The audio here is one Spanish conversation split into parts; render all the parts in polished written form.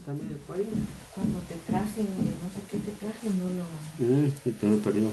también el cuadro. Cuando te trajen, no sé qué te trajen, no lo... Te me perdió.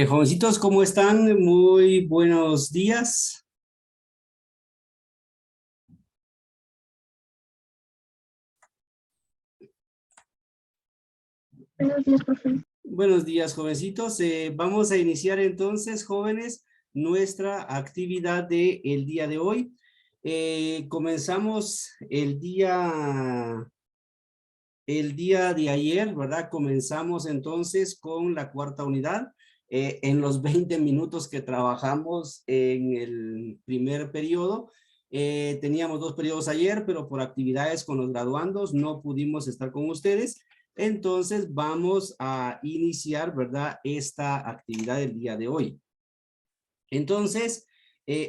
Jovencitos, ¿cómo están? Muy buenos días. Buenos días, profe. Buenos días, jovencitos. Vamos a iniciar entonces, jóvenes, nuestra actividad del día de hoy. Comenzamos el día de ayer, ¿verdad? Comenzamos entonces con la cuarta unidad. En los 20 minutos que trabajamos en el primer periodo, teníamos 2 periodos ayer, pero por actividades con los graduandos no pudimos estar con ustedes. Entonces vamos a iniciar, ¿verdad? Esta actividad del día de hoy. Entonces,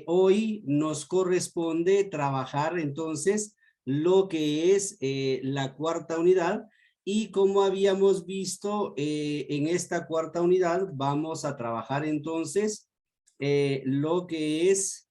hoy nos corresponde trabajar entonces lo que es la cuarta unidad, y como habíamos visto en esta cuarta unidad vamos a trabajar entonces lo que es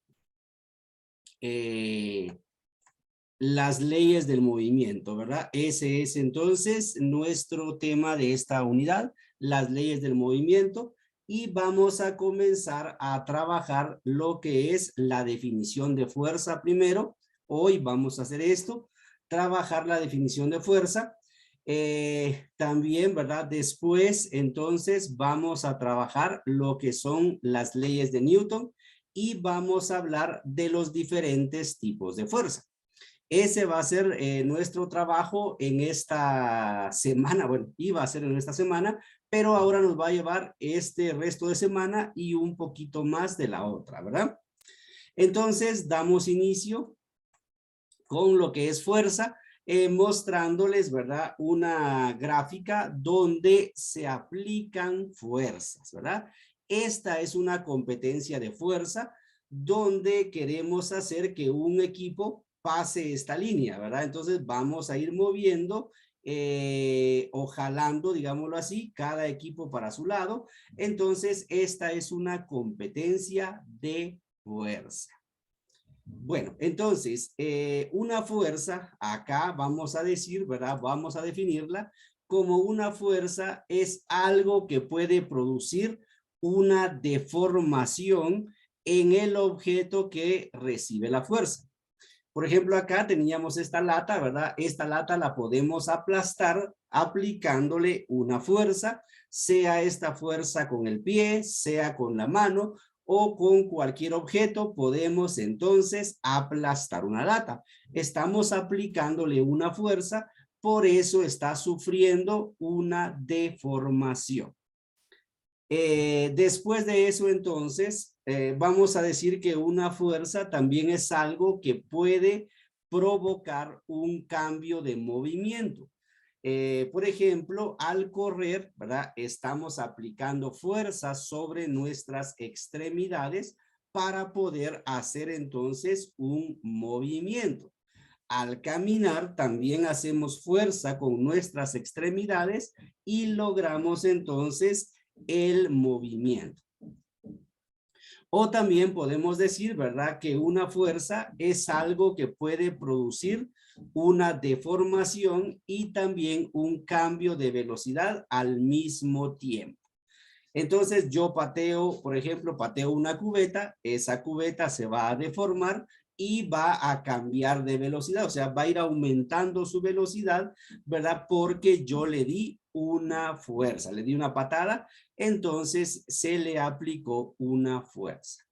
las leyes del movimiento, ¿verdad? Ese es entonces nuestro tema de esta unidad, las leyes del movimiento, y vamos a comenzar a trabajar lo que es la definición de fuerza primero. Hoy vamos a hacer esto, trabajar la definición de fuerza. También, ¿verdad? Después, entonces, vamos a trabajar lo que son las leyes de Newton y vamos a hablar de los diferentes tipos de fuerza. Ese va a ser nuestro trabajo en esta semana. Bueno, iba a ser en esta semana, pero ahora nos va a llevar este resto de semana y un poquito más de la otra, ¿verdad? Entonces, damos inicio con lo que es fuerza, mostrándoles, ¿verdad? Una gráfica donde se aplican fuerzas, ¿verdad? Esta es una competencia de fuerza donde queremos hacer que un equipo pase esta línea, ¿verdad? Entonces vamos a ir moviendo o jalando, digámoslo así, cada equipo para su lado. Entonces esta es una competencia de fuerza. Bueno, entonces, una fuerza, acá vamos a decir, ¿verdad? Vamos a definirla como una fuerza es algo que puede producir una deformación en el objeto que recibe la fuerza. Por ejemplo, acá teníamos esta lata, ¿verdad? Esta lata la podemos aplastar aplicándole una fuerza, sea esta fuerza con el pie, sea con la mano o con cualquier objeto, podemos entonces aplastar una lata. Estamos aplicándole una fuerza, por eso está sufriendo una deformación. Después de eso, entonces, vamos a decir que una fuerza también es algo que puede provocar un cambio de movimiento. Por ejemplo, al correr, ¿verdad? Estamos aplicando fuerza sobre nuestras extremidades para poder hacer entonces un movimiento. Al caminar también hacemos fuerza con nuestras extremidades y logramos entonces el movimiento. O también podemos decir, ¿verdad? Que una fuerza es algo que puede producir una deformación y también un cambio de velocidad al mismo tiempo. Entonces yo pateo, por ejemplo, pateo una cubeta, esa cubeta se va a deformar y va a cambiar de velocidad, o sea, va a ir aumentando su velocidad, ¿verdad? Porque yo le di una fuerza, le di una patada, entonces se le aplicó una fuerza.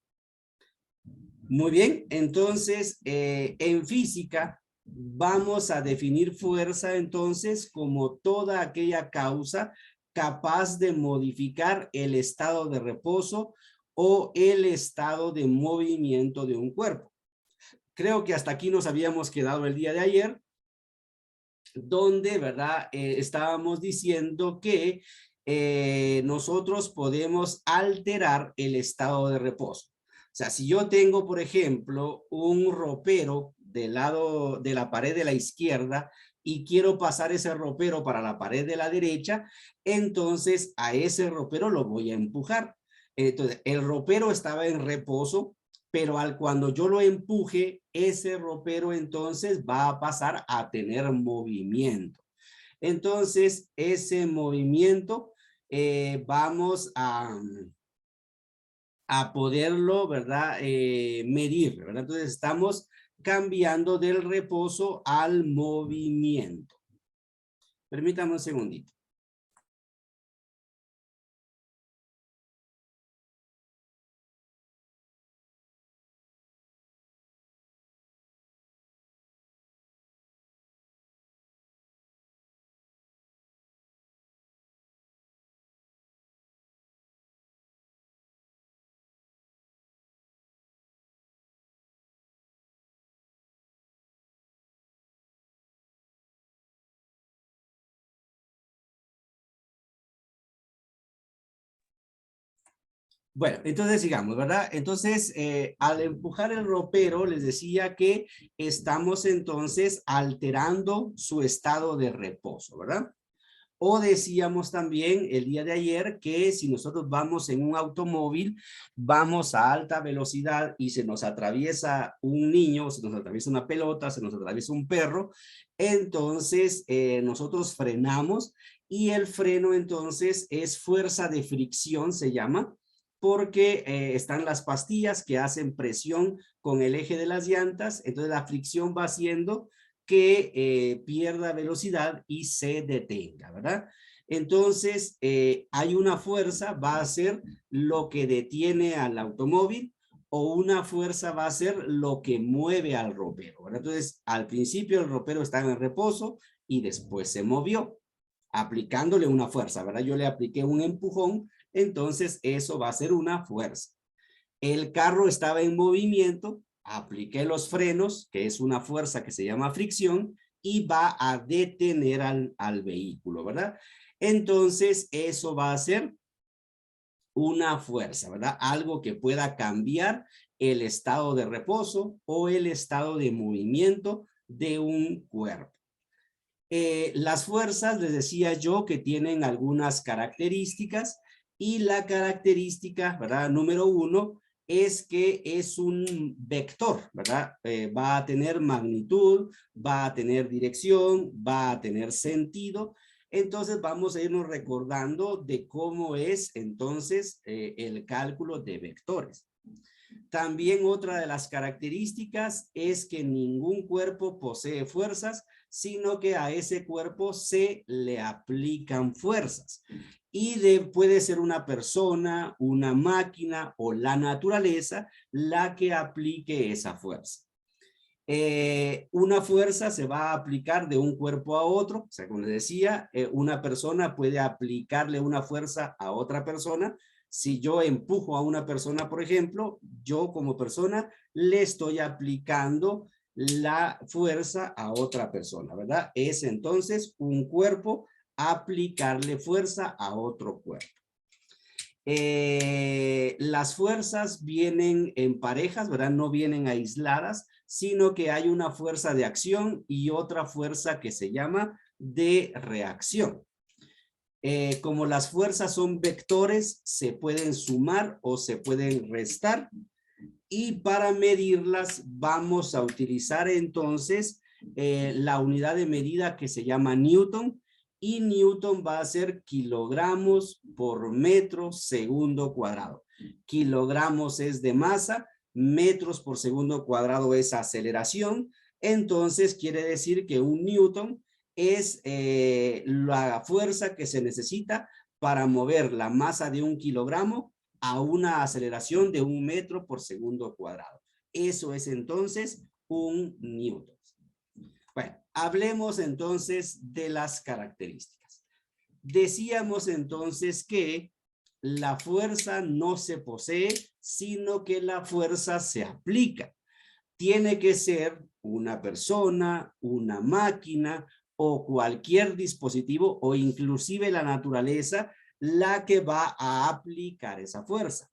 Muy bien, entonces en física vamos a definir fuerza entonces como toda aquella causa capaz de modificar el estado de reposo o el estado de movimiento de un cuerpo. Creo que hasta aquí nos habíamos quedado el día de ayer, donde, ¿verdad? Estábamos diciendo que nosotros podemos alterar el estado de reposo. O sea, si yo tengo, por ejemplo, un ropero del lado de la pared de la izquierda y quiero pasar ese ropero para la pared de la derecha, entonces a ese ropero lo voy a empujar. Entonces, el ropero estaba en reposo, pero cuando yo lo empuje, ese ropero entonces va a pasar a tener movimiento. Entonces, ese movimiento vamos a poderlo, ¿verdad? Medir, ¿verdad? Entonces, estamos cambiando del reposo al movimiento. Permítame un segundito. Bueno, entonces sigamos, ¿verdad? Entonces, al empujar el ropero, les decía que estamos entonces alterando su estado de reposo, ¿verdad? O decíamos también el día de ayer que si nosotros vamos en un automóvil, vamos a alta velocidad y se nos atraviesa un niño, se nos atraviesa una pelota, se nos atraviesa un perro, entonces nosotros frenamos y el freno entonces es fuerza de fricción, se llama, porque están las pastillas que hacen presión con el eje de las llantas, entonces la fricción va haciendo que pierda velocidad y se detenga, ¿verdad? Entonces, hay una fuerza, va a ser lo que detiene al automóvil o una fuerza va a ser lo que mueve al ropero, ¿verdad? Entonces, al principio el ropero estaba en reposo y después se movió, aplicándole una fuerza, ¿verdad? Yo le apliqué un empujón, entonces eso va a ser una fuerza. El carro estaba en movimiento, apliqué los frenos, que es una fuerza que se llama fricción, y va a detener al vehículo, ¿verdad? Entonces, eso va a ser una fuerza, ¿verdad? Algo que pueda cambiar el estado de reposo o el estado de movimiento de un cuerpo. Las fuerzas, les decía yo, que tienen algunas características y la característica, ¿verdad? Número uno es que es un vector, ¿verdad? Va a tener magnitud, va a tener dirección, va a tener sentido. Entonces vamos a irnos recordando de cómo es entonces el cálculo de vectores. También otra de las características es que ningún cuerpo posee fuerzas, sino que a ese cuerpo se le aplican fuerzas. Y puede ser una persona, una máquina o la naturaleza la que aplique esa fuerza. Una fuerza se va a aplicar de un cuerpo a otro, o sea, como les decía, una persona puede aplicarle una fuerza a otra persona. Si yo empujo a una persona, por ejemplo, yo como persona le estoy aplicando la fuerza a otra persona, ¿verdad? Es entonces un cuerpo aplicarle fuerza a otro cuerpo. Las fuerzas vienen en parejas, ¿verdad? No vienen aisladas, sino que hay una fuerza de acción y otra fuerza que se llama de reacción. Como las fuerzas son vectores, se pueden sumar o se pueden restar. Y para medirlas vamos a utilizar entonces la unidad de medida que se llama Newton. Y Newton va a ser kilogramos por metro segundo cuadrado. Kilogramos es de masa, metros por segundo cuadrado es aceleración. Entonces quiere decir que un Newton es la fuerza que se necesita para mover la masa de un kilogramo a una aceleración de 1 metro por segundo cuadrado. Eso es entonces un Newton. Bueno, hablemos entonces de las características. Decíamos entonces que la fuerza no se posee, sino que la fuerza se aplica. Tiene que ser una persona, una máquina o cualquier dispositivo o inclusive la naturaleza la que va a aplicar esa fuerza.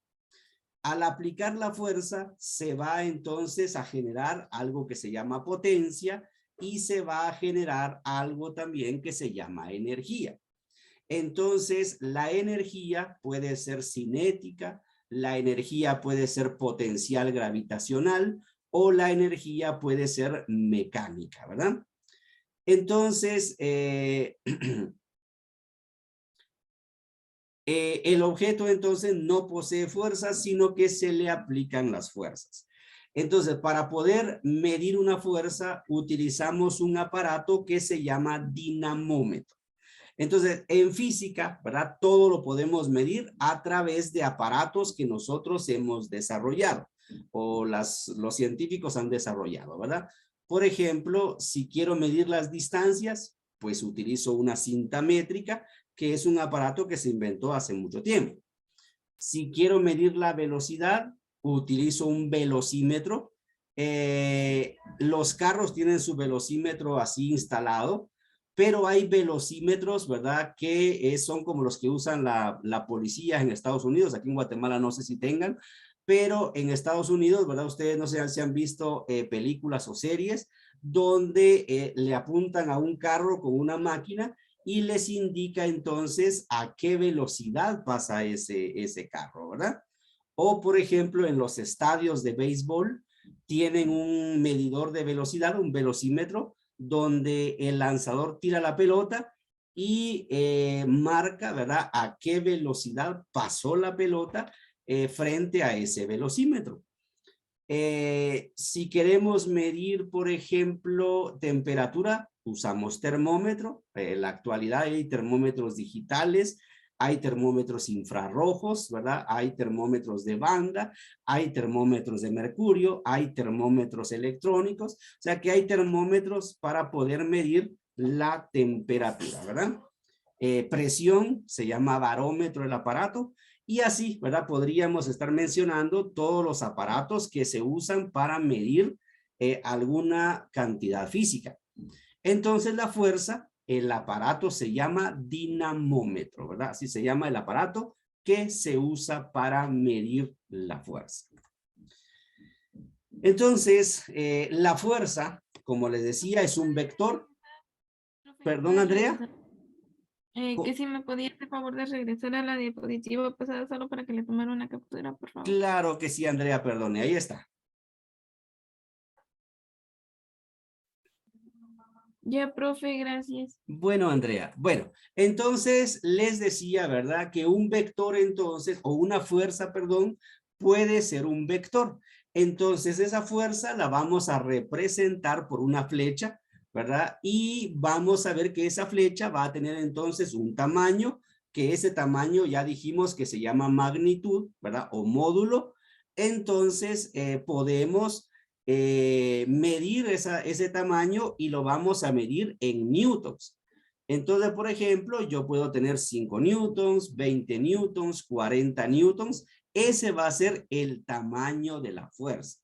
Al aplicar la fuerza se va entonces a generar algo que se llama potencia y se va a generar algo también que se llama energía. Entonces la energía puede ser cinética, la energía puede ser potencial gravitacional o la energía puede ser mecánica, ¿verdad? Entonces, el objeto entonces no posee fuerzas, sino que se le aplican las fuerzas. Entonces, para poder medir una fuerza, utilizamos un aparato que se llama dinamómetro. Entonces, en física, ¿verdad? Todo lo podemos medir a través de aparatos que nosotros hemos desarrollado o los científicos han desarrollado, ¿verdad? Por ejemplo, si quiero medir las distancias, pues utilizo una cinta métrica, que es un aparato que se inventó hace mucho tiempo. Si quiero medir la velocidad, utilizo un velocímetro. Los carros tienen su velocímetro así instalado, pero hay velocímetros, ¿verdad? Que son como los que usan la policía en Estados Unidos. Aquí en Guatemala no sé si tengan, pero en Estados Unidos, ¿verdad? Ustedes no sé si han visto películas o series donde le apuntan a un carro con una máquina y les indica entonces a qué velocidad pasa ese carro, ¿verdad? O por ejemplo en los estadios de béisbol tienen un medidor de velocidad, un velocímetro, donde el lanzador tira la pelota y marca, ¿verdad?, a qué velocidad pasó la pelota frente a ese velocímetro. Si queremos medir, por ejemplo, temperatura, usamos termómetro. En la actualidad hay termómetros digitales, hay termómetros infrarrojos, ¿verdad? Hay termómetros de banda, hay termómetros de mercurio, hay termómetros electrónicos. O sea que hay termómetros para poder medir la temperatura, ¿verdad? Presión, se llama barómetro el aparato. Y así, ¿verdad? Podríamos estar mencionando todos los aparatos que se usan para medir alguna cantidad física. Entonces la fuerza, el aparato se llama dinamómetro, ¿verdad? Así se llama el aparato que se usa para medir la fuerza. Entonces, la fuerza, como les decía, es un vector. Perdón, Andrea. Que si me podía hacer favor de regresar a la diapositiva pasada solo para que le tomara una captura, por favor. Claro que sí, Andrea, perdone, ahí está. Ya, profe, gracias. Bueno, Andrea, bueno, entonces les decía, ¿verdad? Que un vector entonces, o una fuerza, perdón, puede ser un vector. Entonces esa fuerza la vamos a representar por una flecha, ¿verdad? Y vamos a ver que esa flecha va a tener entonces un tamaño, que ese tamaño ya dijimos que se llama magnitud, ¿verdad? O módulo. Entonces podemos medir ese tamaño y lo vamos a medir en newtons. Entonces, por ejemplo, yo puedo tener 5 newtons, 20 newtons, 40 newtons. Ese va a ser el tamaño de la fuerza.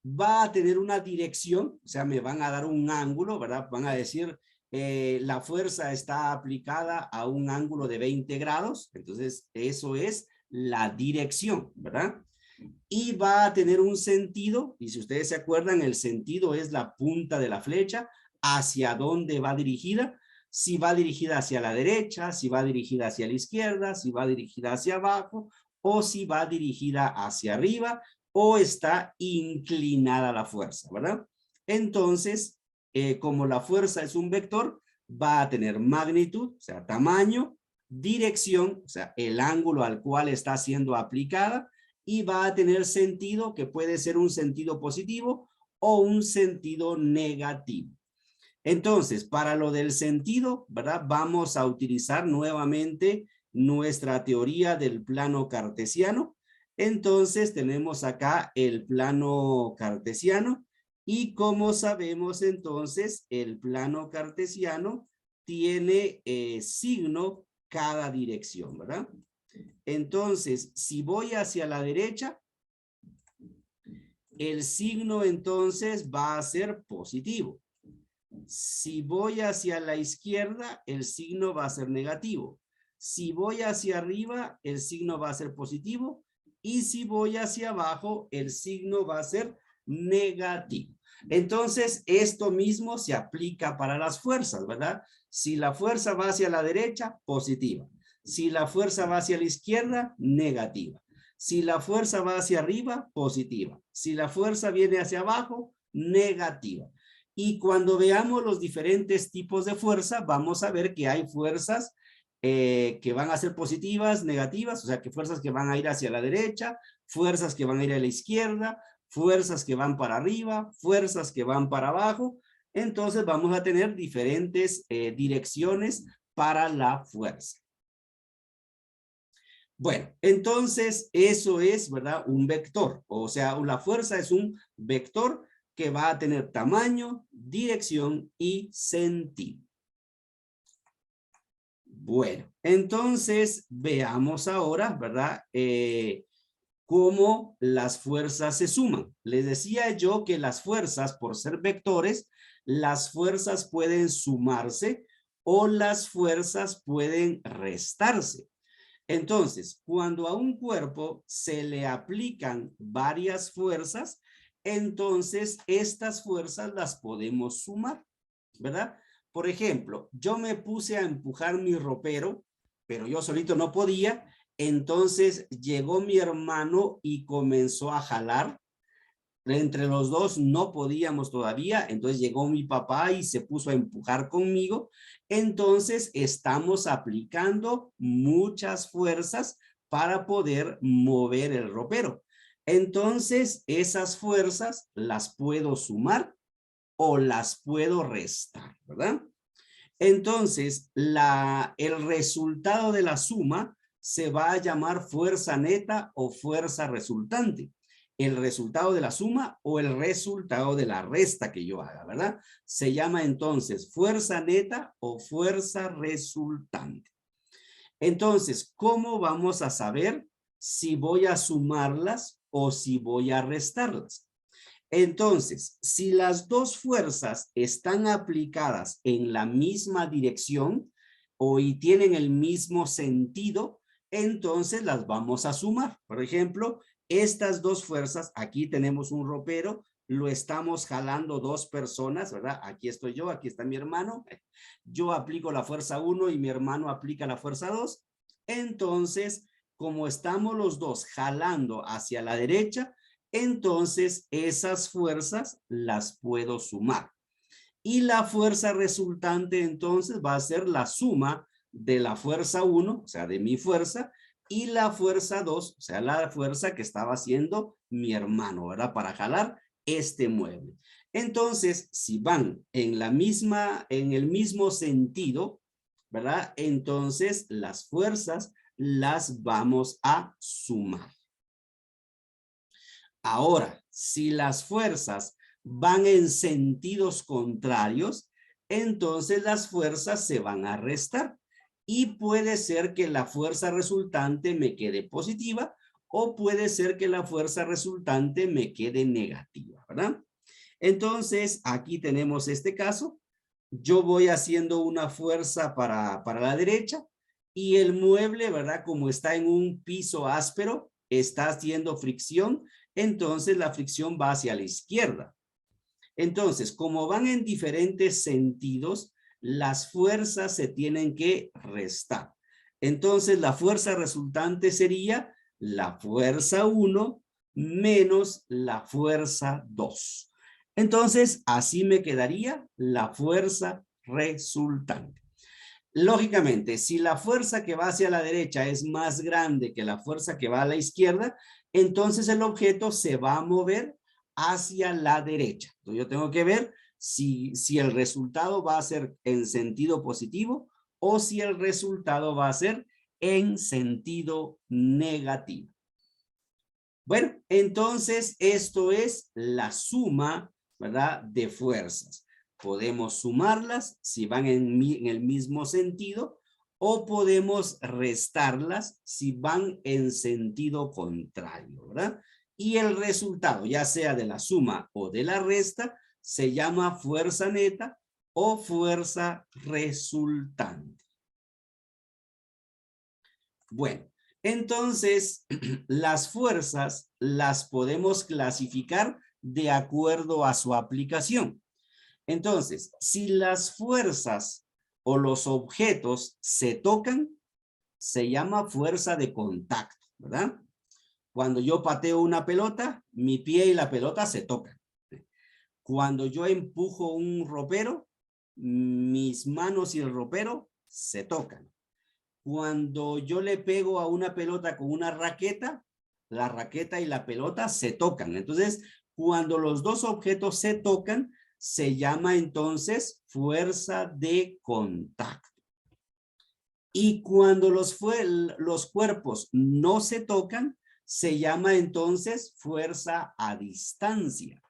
Va a tener una dirección, o sea, me van a dar un ángulo, ¿verdad? Van a decir, la fuerza está aplicada a un ángulo de 20 grados. Entonces, eso es la dirección, ¿verdad? Y va a tener un sentido, y si ustedes se acuerdan, el sentido es la punta de la flecha, hacia dónde va dirigida. si va dirigida hacia la derecha, si va dirigida hacia la izquierda, si va dirigida hacia abajo, o si va dirigida hacia arriba, o está inclinada la fuerza, ¿verdad? Entonces, como la fuerza es un vector, va a tener magnitud, o sea, tamaño, dirección, o sea, el ángulo al cual está siendo aplicada, y va a tener sentido, que puede ser un sentido positivo o un sentido negativo. Entonces, para lo del sentido, ¿verdad? Vamos a utilizar nuevamente nuestra teoría del plano cartesiano. Entonces, tenemos acá el plano cartesiano. Y como sabemos, entonces, el plano cartesiano tiene signo cada dirección, ¿verdad? Entonces, si voy hacia la derecha, el signo entonces va a ser positivo. Si voy hacia la izquierda, el signo va a ser negativo. Si voy hacia arriba, el signo va a ser positivo. Y si voy hacia abajo, el signo va a ser negativo. Entonces, esto mismo se aplica para las fuerzas, ¿verdad? Si la fuerza va hacia la derecha, positiva. Si la fuerza va hacia la izquierda, negativa. Si la fuerza va hacia arriba, positiva. Si la fuerza viene hacia abajo, negativa. Y cuando veamos los diferentes tipos de fuerza, vamos a ver que hay fuerzas que van a ser positivas, negativas, o sea, que fuerzas que van a ir hacia la derecha, fuerzas que van a ir a la izquierda, fuerzas que van para arriba, fuerzas que van para abajo. Entonces vamos a tener diferentes direcciones para la fuerza. Bueno, entonces eso es, ¿verdad? Un vector, o sea, la fuerza es un vector que va a tener tamaño, dirección y sentido. Bueno, entonces veamos ahora, ¿verdad? Cómo las fuerzas se suman. Les decía yo que las fuerzas, por ser vectores, las fuerzas pueden sumarse o las fuerzas pueden restarse. Entonces, cuando a un cuerpo se le aplican varias fuerzas, entonces estas fuerzas las podemos sumar, ¿verdad? Por ejemplo, yo me puse a empujar mi ropero, pero yo solito no podía, entonces llegó mi hermano y comenzó a jalar. Entre los dos no podíamos todavía, entonces llegó mi papá y se puso a empujar conmigo. Entonces estamos aplicando muchas fuerzas para poder mover el ropero. Entonces esas fuerzas las puedo sumar o las puedo restar, ¿verdad? Entonces el resultado de la suma se va a llamar fuerza neta o fuerza resultante. El resultado de la suma o el resultado de la resta que yo haga, ¿verdad? Se llama entonces fuerza neta o fuerza resultante. Entonces, ¿cómo vamos a saber si voy a sumarlas o si voy a restarlas? Entonces, si las dos fuerzas están aplicadas en la misma dirección y tienen el mismo sentido, entonces las vamos a sumar. Por ejemplo, estas dos fuerzas, aquí tenemos un ropero, lo estamos jalando dos personas, ¿verdad? Aquí estoy yo, aquí está mi hermano. Yo aplico la fuerza 1 y mi hermano aplica la fuerza 2. Entonces, como estamos los dos jalando hacia la derecha, entonces esas fuerzas las puedo sumar. Y la fuerza resultante entonces va a ser la suma de la fuerza 1, o sea, de mi fuerza, y la fuerza 2, o sea, la fuerza que estaba haciendo mi hermano, ¿verdad? Para jalar este mueble. Entonces, si van en el mismo sentido, ¿verdad? Entonces, las fuerzas las vamos a sumar. Ahora, si las fuerzas van en sentidos contrarios, entonces las fuerzas se van a restar y puede ser que la fuerza resultante me quede positiva o puede ser que la fuerza resultante me quede negativa, ¿verdad? Entonces, aquí tenemos este caso. Yo voy haciendo una fuerza para la derecha y el mueble, ¿verdad? Como está en un piso áspero, está haciendo fricción, entonces la fricción va hacia la izquierda. Entonces, como van en diferentes sentidos, las fuerzas se tienen que restar. Entonces, la fuerza resultante sería la fuerza 1 menos la fuerza 2. Entonces, así me quedaría la fuerza resultante. Lógicamente, si la fuerza que va hacia la derecha es más grande que la fuerza que va a la izquierda, entonces el objeto se va a mover hacia la derecha. Entonces yo tengo que ver si el resultado va a ser en sentido positivo o si el resultado va a ser en sentido negativo. Bueno, entonces esto es la suma, ¿verdad?, de fuerzas. Podemos sumarlas si van en el mismo sentido o podemos restarlas si van en sentido contrario, ¿verdad? Y el resultado, ya sea de la suma o de la resta, se llama fuerza neta o fuerza resultante. Bueno, entonces las fuerzas las podemos clasificar de acuerdo a su aplicación. Entonces, si las fuerzas o los objetos se tocan, se llama fuerza de contacto, ¿verdad? Cuando yo pateo una pelota, mi pie y la pelota se tocan. Cuando yo empujo un ropero, mis manos y el ropero se tocan. Cuando yo le pego a una pelota con una raqueta, la raqueta y la pelota se tocan. Entonces, cuando los dos objetos se tocan, se llama entonces fuerza de contacto. Y cuando los cuerpos no se tocan, se llama entonces fuerza a distancia.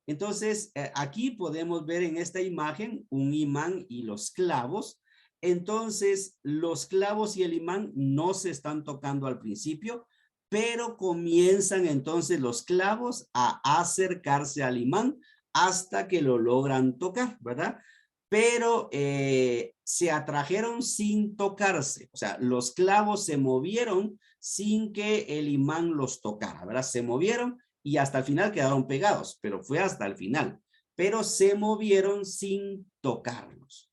Entonces, aquí podemos ver en esta imagen un imán y los clavos. Entonces, los clavos y el imán no se están tocando al principio, pero comienzan entonces los clavos a acercarse al imán hasta que lo logran tocar, ¿verdad? Pero se atrajeron sin tocarse, o sea, los clavos se movieron sin que el imán los tocara, ¿verdad? Se movieron y hasta el final quedaron pegados, pero fue hasta el final, pero se movieron sin tocarlos.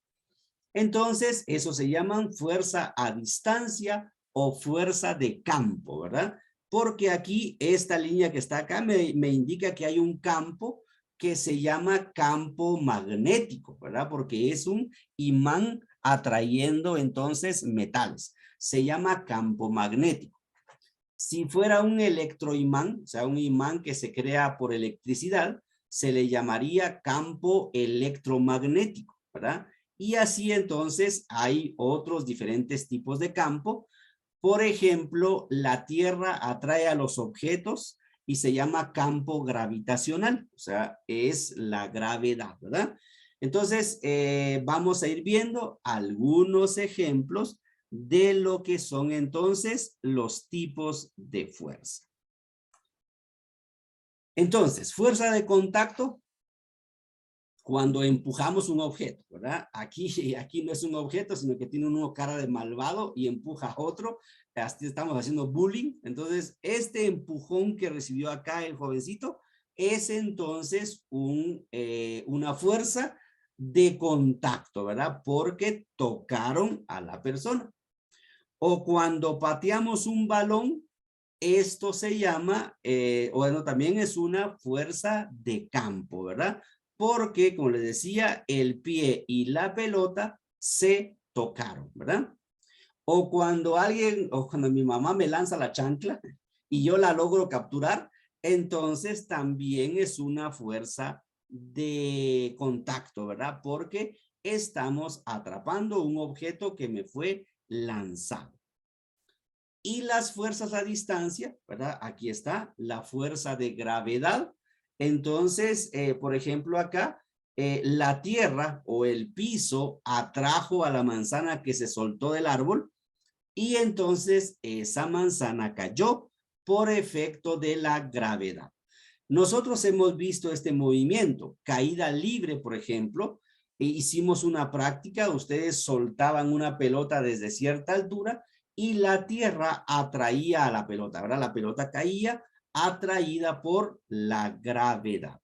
Entonces, eso se llaman fuerza a distancia o fuerza de campo, ¿verdad? Porque aquí esta línea que está acá me indica que hay un campo que se llama campo magnético, ¿verdad? Porque es un imán atrayendo entonces metales. Se llama campo magnético. Si fuera un electroimán, o sea, un imán que se crea por electricidad, se le llamaría campo electromagnético, ¿verdad? Y así entonces hay otros diferentes tipos de campo. Por ejemplo, la Tierra atrae a los objetos y se llama campo gravitacional, o sea, es la gravedad, ¿verdad? Entonces, vamos a ir viendo algunos ejemplos de lo que son entonces los tipos de fuerza. Entonces, fuerza de contacto, cuando empujamos un objeto, ¿verdad? Aquí no es un objeto, sino que tiene uno cara de malvado y empuja a otro. Así estamos haciendo bullying. Entonces, este empujón que recibió acá el jovencito es entonces una fuerza de contacto, ¿verdad? Porque tocaron a la persona. O cuando pateamos un balón, esto se llama, bueno, también es una fuerza de campo, ¿verdad? Porque, como les decía, el pie y la pelota se tocaron, ¿verdad? O cuando mi mamá me lanza la chancla y yo la logro capturar, entonces también es una fuerza de contacto, ¿verdad? Porque estamos atrapando un objeto que me fue lanzado. Y las fuerzas a distancia, ¿verdad? Aquí está la fuerza de gravedad. Entonces, por ejemplo, acá, la tierra o el piso atrajo a la manzana que se soltó del árbol y entonces esa manzana cayó por efecto de la gravedad. Nosotros hemos visto este movimiento, caída libre, por ejemplo. Hicimos una práctica, ustedes soltaban una pelota desde cierta altura y la tierra atraía a la pelota, ¿verdad? La pelota caía atraída por la gravedad.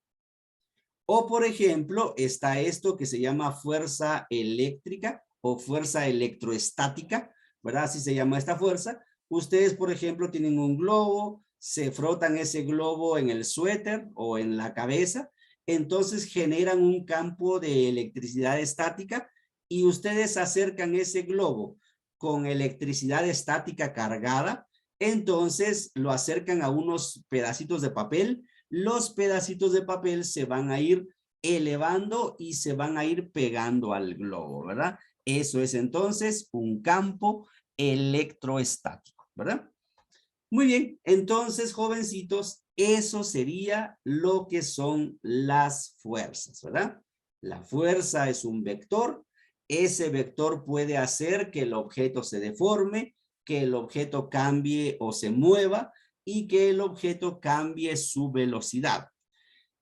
O por ejemplo, está esto que se llama fuerza eléctrica o fuerza electroestática, ¿verdad? Así se llama esta fuerza. Ustedes, por ejemplo, tienen un globo, se frotan ese globo en el suéter o en la cabeza, entonces generan un campo de electricidad estática y ustedes acercan ese globo con electricidad estática cargada, entonces lo acercan a unos pedacitos de papel. Los pedacitos de papel se van a ir elevando y se van a ir pegando al globo, ¿verdad? Eso es entonces un campo electroestático, ¿verdad? Muy bien, entonces, jovencitos, eso sería lo que son las fuerzas, ¿verdad? La fuerza es un vector. Ese vector puede hacer que el objeto se deforme, que el objeto cambie o se mueva y que el objeto cambie su velocidad.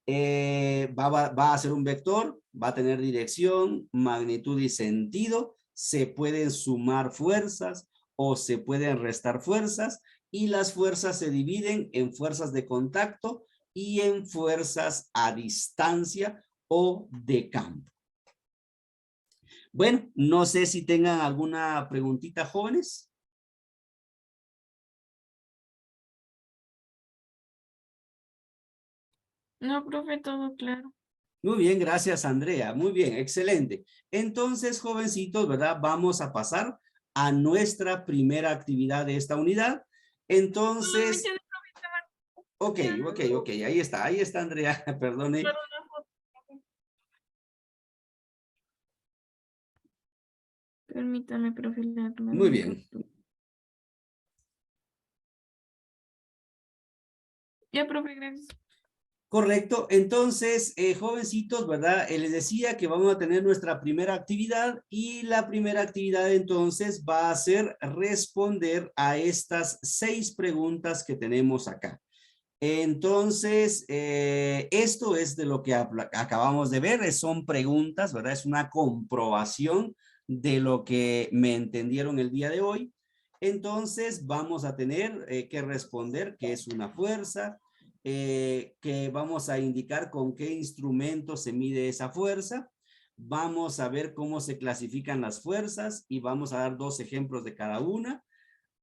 Va a ser un vector, va a tener dirección, magnitud y sentido. Se pueden sumar fuerzas o se pueden restar fuerzas y las fuerzas se dividen en fuerzas de contacto y en fuerzas a distancia o de campo. Bueno, no sé si tengan alguna preguntita, jóvenes. No, profe, todo claro. Muy bien, gracias, Andrea. Muy bien, excelente. Entonces, jovencitos, ¿verdad? Vamos a pasar a nuestra primera actividad de esta unidad. Entonces, ok, ahí está, Andrea, perdone. Permítame, profe. Muy bien. Ya, profe, gracias. Correcto, entonces, jovencitos, ¿verdad? Les decía que vamos a tener nuestra primera actividad y la primera actividad entonces va a ser responder a estas 6 preguntas que tenemos acá. Entonces, esto es de lo que acabamos de ver, son preguntas, ¿verdad? Es una comprobación de lo que me entendieron el día de hoy. Entonces, vamos a tener que responder qué es una fuerza, que vamos a indicar con qué instrumento se mide esa fuerza. Vamos a ver cómo se clasifican las fuerzas y vamos a dar 2 ejemplos de cada una.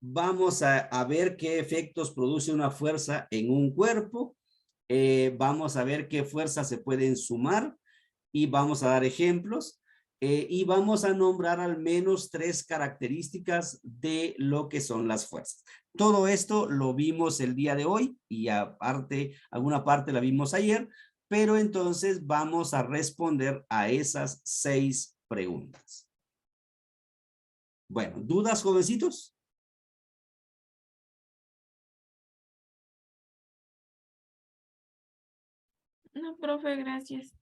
Vamos a ver qué efectos produce una fuerza en un cuerpo. Vamos a ver qué fuerzas se pueden sumar y vamos a dar ejemplos. Y vamos a nombrar al menos 3 características de lo que son las fuerzas. Todo esto lo vimos el día de hoy y aparte, alguna parte la vimos ayer, pero entonces vamos a responder a esas 6 preguntas. Bueno, ¿dudas, jovencitos? No, profe, gracias.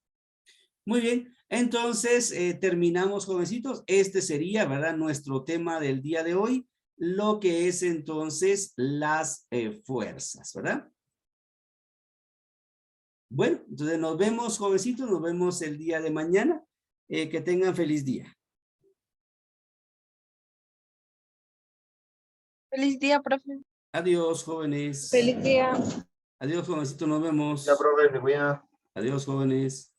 Muy bien, entonces terminamos, jovencitos. Este sería, ¿verdad? Nuestro tema del día de hoy, lo que es entonces las fuerzas, ¿verdad? Bueno, entonces nos vemos, jovencitos, nos vemos el día de mañana. Que tengan feliz día. Feliz día, profe. Adiós, jóvenes. Feliz día. Adiós, jovencitos, nos vemos. Ya, profe, se cuida. Adiós, jóvenes.